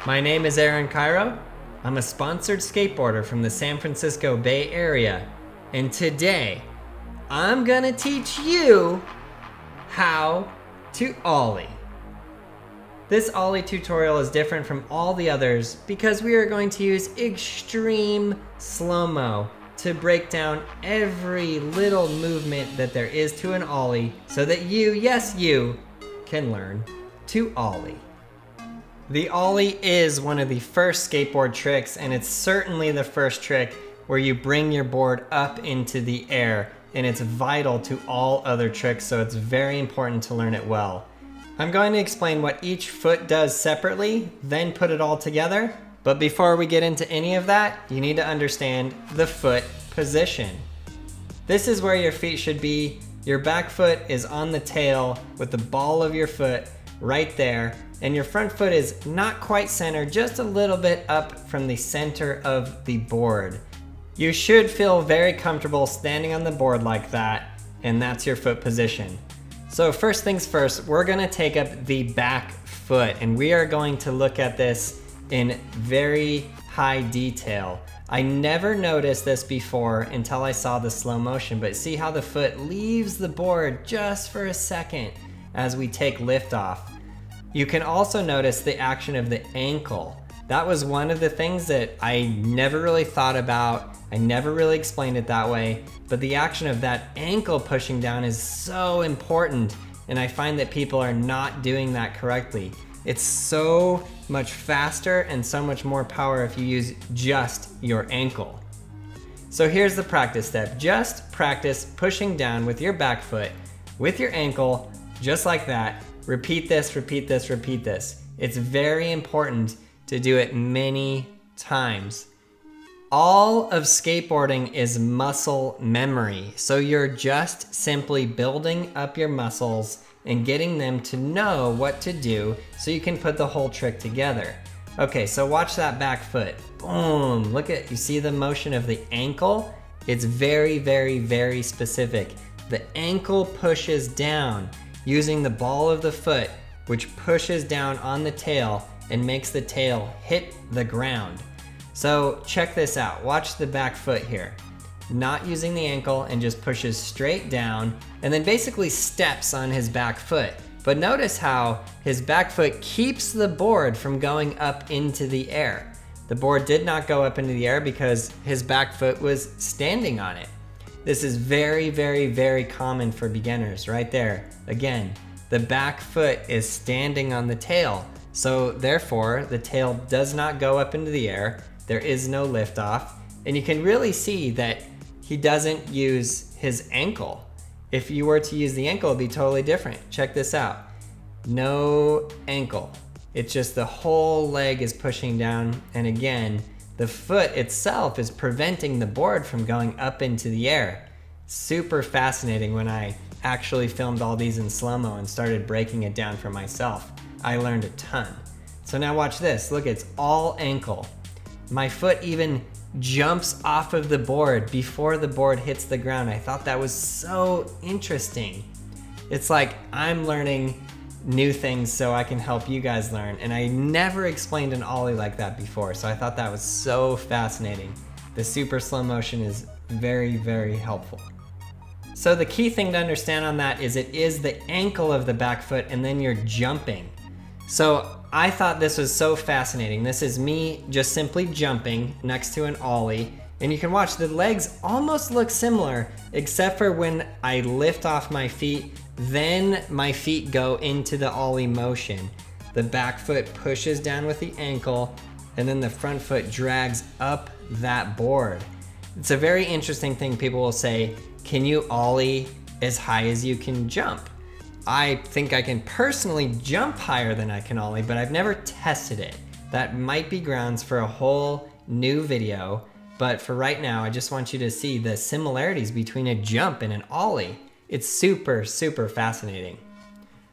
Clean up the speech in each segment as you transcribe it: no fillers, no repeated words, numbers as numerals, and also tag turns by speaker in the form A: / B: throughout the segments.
A: My name is Aaron Kyro. I'm a sponsored skateboarder from the San Francisco Bay Area. And today, I'm gonna teach you how to Ollie. This Ollie tutorial is different from all the others because we are going to use extreme slow-mo to break down every little movement that there is to an Ollie so that you, yes you, can learn to Ollie. The Ollie is one of the first skateboard tricks, and it's certainly the first trick where you bring your board up into the air, and it's vital to all other tricks, so it's very important to learn it well. I'm going to explain what each foot does separately, then put it all together. But before we get into any of that, you need to understand the foot position. This is where your feet should be. Your back foot is on the tail with the ball of your foot right there, and your front foot is not quite centered, just a little bit up from the center of the board. You should feel very comfortable standing on the board like that, and that's your foot position. So first things first, we're gonna take up the back foot, and we are going to look at this in very high detail. I never noticed this before until I saw the slow motion, but see how the foot leaves the board just for a second as we take lift off. You can also notice the action of the ankle. That was one of the things that I never really thought about. I never really explained it that way, but the action of that ankle pushing down is so important, and I find that people are not doing that correctly. It's so much faster and so much more power if you use just your ankle. So here's the practice step. Just practice pushing down with your back foot, with your ankle, just like that. Repeat this, repeat this, repeat this. It's very important to do it many times. All of skateboarding is muscle memory. So you're just simply building up your muscles and getting them to know what to do so you can put the whole trick together. Okay, so watch that back foot. Boom, look at, you see the motion of the ankle? It's very, very, very specific. The ankle pushes down using the ball of the foot, which pushes down on the tail and makes the tail hit the ground. So check this out, watch the back foot here. Not using the ankle and just pushes straight down and then basically steps on his back foot. But notice how his back foot keeps the board from going up into the air. The board did not go up into the air because his back foot was standing on it. This is very, very, very common for beginners right there. Again, the back foot is standing on the tail. So therefore, the tail does not go up into the air. There is no lift off. And you can really see that he doesn't use his ankle. If you were to use the ankle, it'd be totally different. Check this out. No ankle. It's just the whole leg is pushing down. And again, the foot itself is preventing the board from going up into the air. Super fascinating. When I actually filmed all these in slow-mo and started breaking it down for myself, I learned a ton. So now watch this. Look, it's all ankle. My foot even jumps off of the board before the board hits the ground. I thought that was so interesting. It's like I'm learning new things so I can help you guys learn, and I never explained an Ollie like that before, so I thought that was so fascinating. The super slow motion is very, very helpful. So the key thing to understand on that is it is the ankle of the back foot and then you're jumping. So I thought this was so fascinating. This is me just simply jumping next to an Ollie, and you can watch the legs almost look similar except for when I lift off my feet, then my feet go into the Ollie motion. The back foot pushes down with the ankle and then the front foot drags up that board. It's a very interesting thing. People will say, can you Ollie as high as you can jump? I think I can personally jump higher than I can Ollie, but I've never tested it. That might be grounds for a whole new video, but for right now, I just want you to see the similarities between a jump and an Ollie. It's super, super fascinating.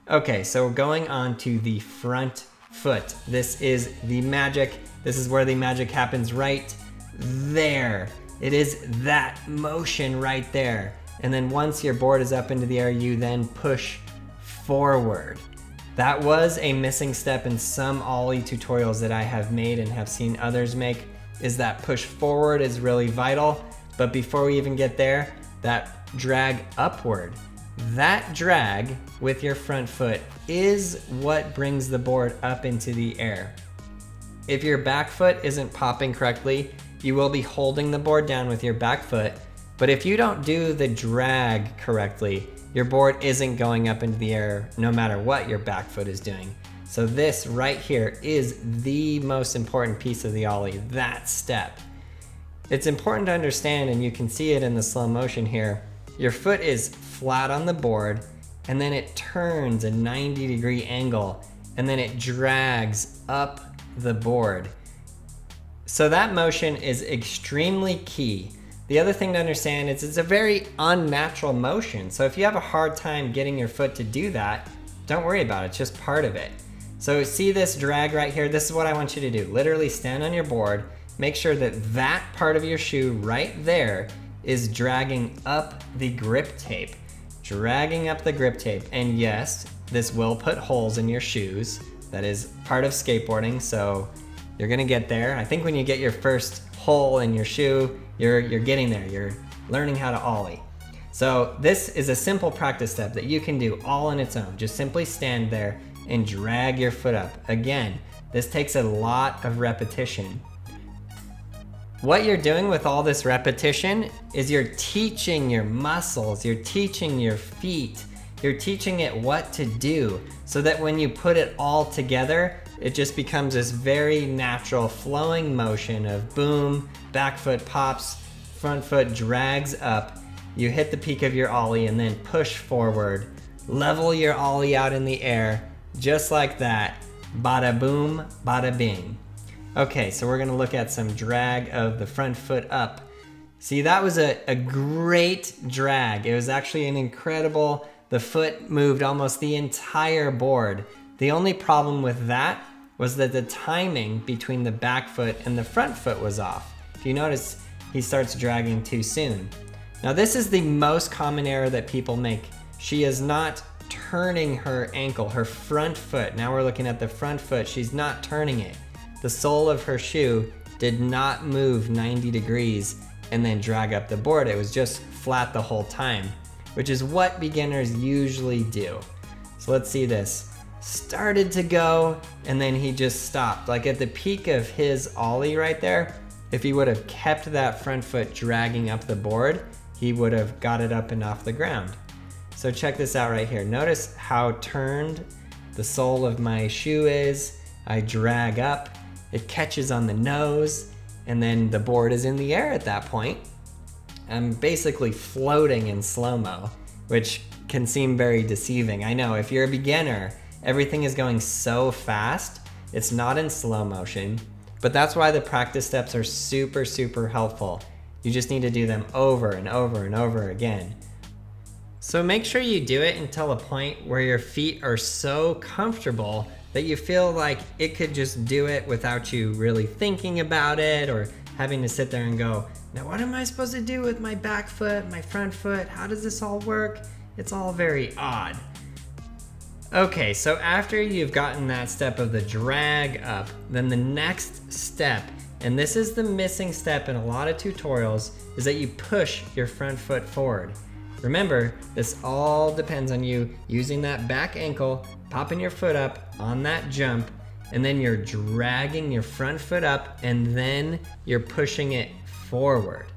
A: Okay, so we're going on to the front foot. This is the magic. This is where the magic happens right there. It is that motion right there. And then once your board is up into the air, you then push forward. That was a missing step in some Ollie tutorials that I have made and have seen others make, is that push forward is really vital. But before we even get there, that drag upward. That drag with your front foot is what brings the board up into the air. If your back foot isn't popping correctly, you will be holding the board down with your back foot. But if you don't do the drag correctly, your board isn't going up into the air no matter what your back foot is doing. So this right here is the most important piece of the Ollie, that step. It's important to understand, and you can see it in the slow motion here, your foot is flat on the board and then it turns a 90-degree angle and then it drags up the board. So that motion is extremely key. The other thing to understand is it's a very unnatural motion. So if you have a hard time getting your foot to do that, don't worry about it, it's just part of it. So see this drag right here? This is what I want you to do. Literally stand on your board, make sure that that part of your shoe right there is dragging up the grip tape. Dragging up the grip tape. And yes, this will put holes in your shoes. That is part of skateboarding, so you're gonna get there. I think when you get your first hole in your shoe, you're getting there. You're learning how to Ollie. So this is a simple practice step that you can do all on its own. Just simply stand there and drag your foot up. Again, this takes a lot of repetition. What you're doing with all this repetition is you're teaching your muscles, you're teaching your feet, you're teaching it what to do so that when you put it all together, it just becomes this very natural flowing motion of boom, back foot pops, front foot drags up, you hit the peak of your Ollie and then push forward, level your Ollie out in the air, just like that, bada boom, bada bing. Okay, so we're gonna look at some drag of the front foot up. See, that was a great drag. It was actually an incredible, the foot moved almost the entire board. The only problem with that was that the timing between the back foot and the front foot was off. If you notice, he starts dragging too soon. Now this is the most common error that people make. She is not turning her ankle, her front foot. Now we're looking at the front foot. She's not turning it. The sole of her shoe did not move 90 degrees and then drag up the board. It was just flat the whole time, which is what beginners usually do. So let's see this. Started to go and then he just stopped. Like at the peak of his Ollie right there, if he would have kept that front foot dragging up the board, he would have got it up and off the ground. So check this out right here. Notice how turned the sole of my shoe is. I drag up, it catches on the nose, and then the board is in the air at that point. I'm basically floating in slow-mo, which can seem very deceiving. I know, if you're a beginner, everything is going so fast, it's not in slow motion, but that's why the practice steps are super, super helpful. You just need to do them over and over and over again. So make sure you do it until a point where your feet are so comfortable that you feel like it could just do it without you really thinking about it or having to sit there and go, now what am I supposed to do with my back foot, my front foot? How does this all work? It's all very odd. Okay, so after you've gotten that step of the drag up, then the next step, and this is the missing step in a lot of tutorials, is that you push your front foot forward. Remember, this all depends on you using that back ankle, popping your foot up on that jump, and then you're dragging your front foot up and then you're pushing it forward.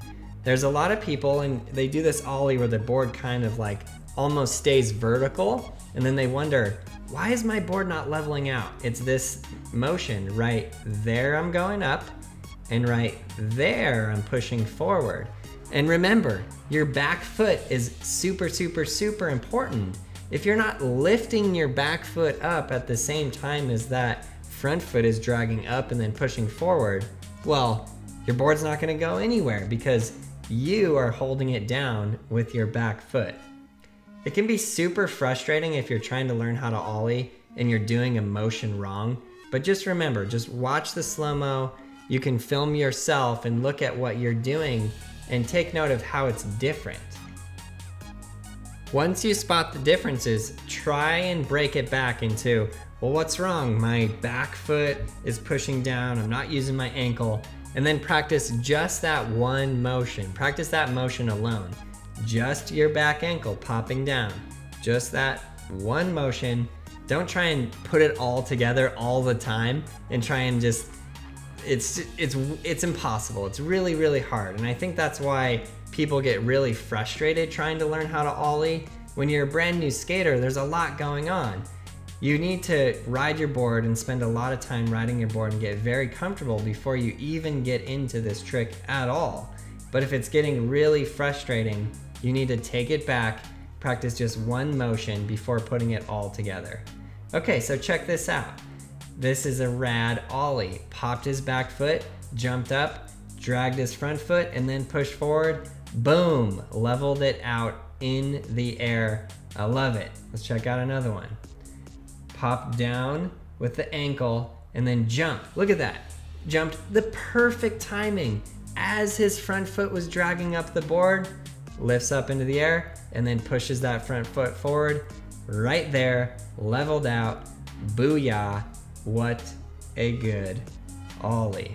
A: There's a lot of people, and they do this Ollie where the board kind of like almost stays vertical, and then they wonder, why is my board not leveling out? It's this motion right there, I'm going up, and right there I'm pushing forward. And remember, your back foot is super, super, super important. If you're not lifting your back foot up at the same time as that front foot is dragging up and then pushing forward, well, your board's not gonna go anywhere because you are holding it down with your back foot. It can be super frustrating if you're trying to learn how to Ollie and you're doing a motion wrong, but just remember, just watch the slow-mo. You can film yourself and look at what you're doing and take note of how it's different. Once you spot the differences, try and break it back into, well, what's wrong? My back foot is pushing down, I'm not using my ankle. And then practice just that one motion. Practice that motion alone. Just your back ankle popping down. Just that one motion. Don't try and put it all together all the time and try and just, it's impossible. It's really, really hard. And I think that's why people get really frustrated trying to learn how to ollie. When you're a brand new skater, there's a lot going on. You need to ride your board and spend a lot of time riding your board and get very comfortable before you even get into this trick at all. But if it's getting really frustrating, you need to take it back, practice just one motion before putting it all together. Okay, so check this out. This is a rad ollie. Popped his back foot, jumped up, dragged his front foot, and then pushed forward. Boom, leveled it out in the air. I love it. Let's check out another one. Pop down with the ankle and then jump. Look at that. Jumped the perfect timing as his front foot was dragging up the board, lifts up into the air and then pushes that front foot forward. Right there, leveled out. Booyah. What a good ollie.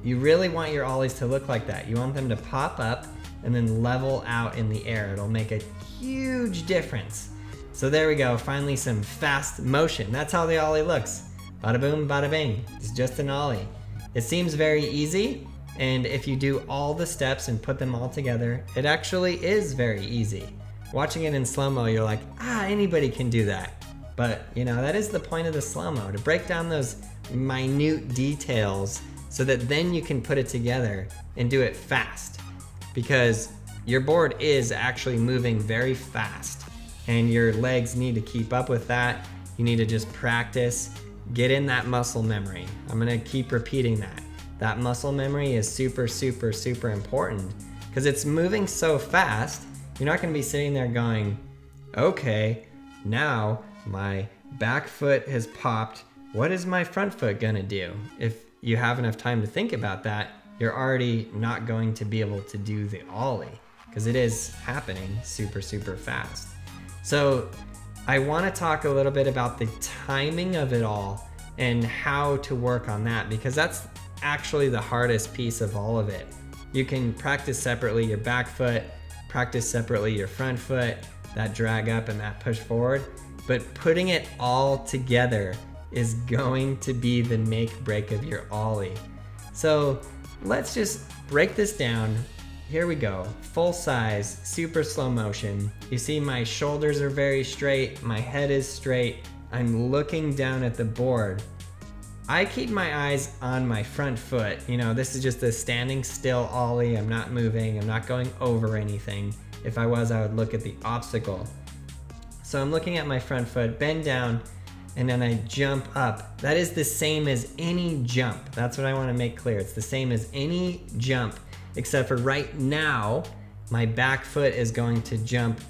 A: You really want your ollies to look like that. You want them to pop up and then level out in the air. It'll make a huge difference. So there we go, finally some fast motion. That's how the ollie looks. Bada boom, bada bing. It's just an ollie. It seems very easy, and if you do all the steps and put them all together, it actually is very easy. Watching it in slow-mo, you're like, anybody can do that. But you know, that is the point of the slow-mo, to break down those minute details so that then you can put it together and do it fast. Because your board is actually moving very fast. And your legs need to keep up with that. You need to just practice, get in that muscle memory. I'm gonna keep repeating that. That muscle memory is super, super, super important because it's moving so fast. You're not gonna be sitting there going, okay, now my back foot has popped. What is my front foot gonna do? If you have enough time to think about that, you're already not going to be able to do the ollie because it is happening super, super fast. So I want to talk a little bit about the timing of it all and how to work on that, because that's actually the hardest piece of all of it. You can practice separately your back foot, practice separately your front foot, that drag up and that push forward, but putting it all together is going to be the make break of your ollie. So let's just break this down. Here we go, full size, super slow motion. You see my shoulders are very straight, my head is straight. I'm looking down at the board. I keep my eyes on my front foot. You know, this is just a standing still ollie. I'm not moving, I'm not going over anything. If I was, I would look at the obstacle. So I'm looking at my front foot, bend down, and then I jump up. That is the same as any jump. That's what I want to make clear. It's the same as any jump. Except for right now, my back foot is going to jump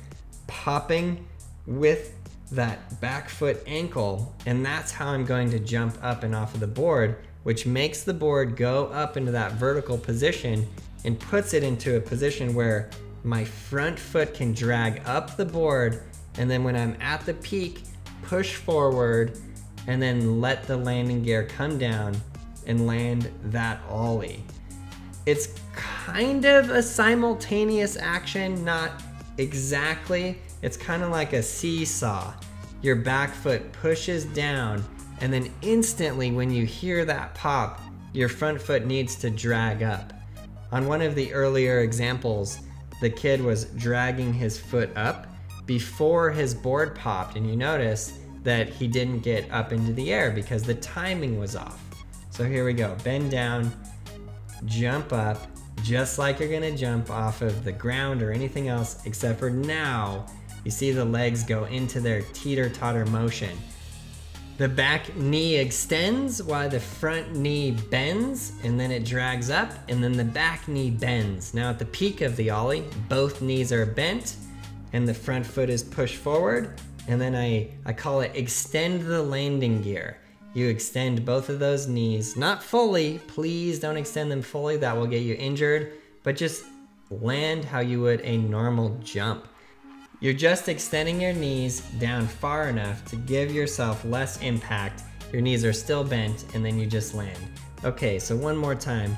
A: popping with that back foot ankle, and that's how I'm going to jump up and off of the board, which makes the board go up into that vertical position and puts it into a position where my front foot can drag up the board, and then when I'm at the peak, push forward, and then let the landing gear come down and land that ollie. It's kind of a simultaneous action, not exactly. It's kind of like a seesaw. Your back foot pushes down, and then instantly when you hear that pop, your front foot needs to drag up. On one of the earlier examples, the kid was dragging his foot up before his board popped, and you notice that he didn't get up into the air because the timing was off. So here we go, bend down, jump up, just like you're gonna jump off of the ground or anything else, except for now, you see the legs go into their teeter-totter motion. The back knee extends while the front knee bends, and then it drags up, and then the back knee bends. Now at the peak of the ollie, both knees are bent, and the front foot is pushed forward, and then I call it extend the landing gear. You extend both of those knees, not fully, please don't extend them fully, that will get you injured, but just land how you would a normal jump. You're just extending your knees down far enough to give yourself less impact. Your knees are still bent, and then you just land. Okay, so one more time.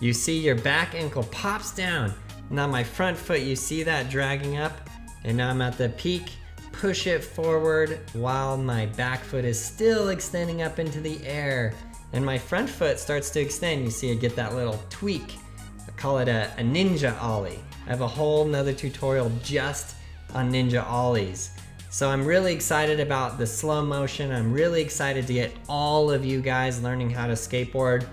A: You see your back ankle pops down. Now my front foot, you see that dragging up? And now I'm at the peak. Push it forward while my back foot is still extending up into the air. And my front foot starts to extend. You see I get that little tweak. I call it a ninja ollie. I have a whole nother tutorial just on ninja ollies. So I'm really excited about the slow motion. I'm really excited to get all of you guys learning how to skateboard.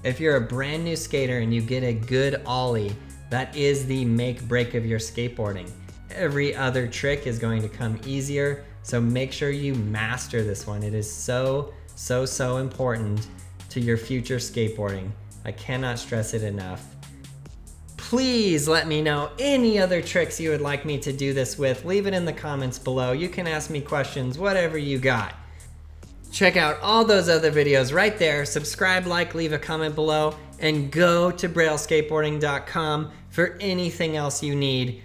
A: If you're a brand new skater and you get a good ollie, that is the make break of your skateboarding. Every other trick is going to come easier, so make sure you master this one. It is so important to your future skateboarding. I cannot stress it enough. Please let me know any other tricks you would like me to do this with. Leave it in the comments below. You can ask me questions, whatever you got. Check out all those other videos right there. Subscribe, like, leave a comment below, and go to brailleskateboarding.com for anything else you need.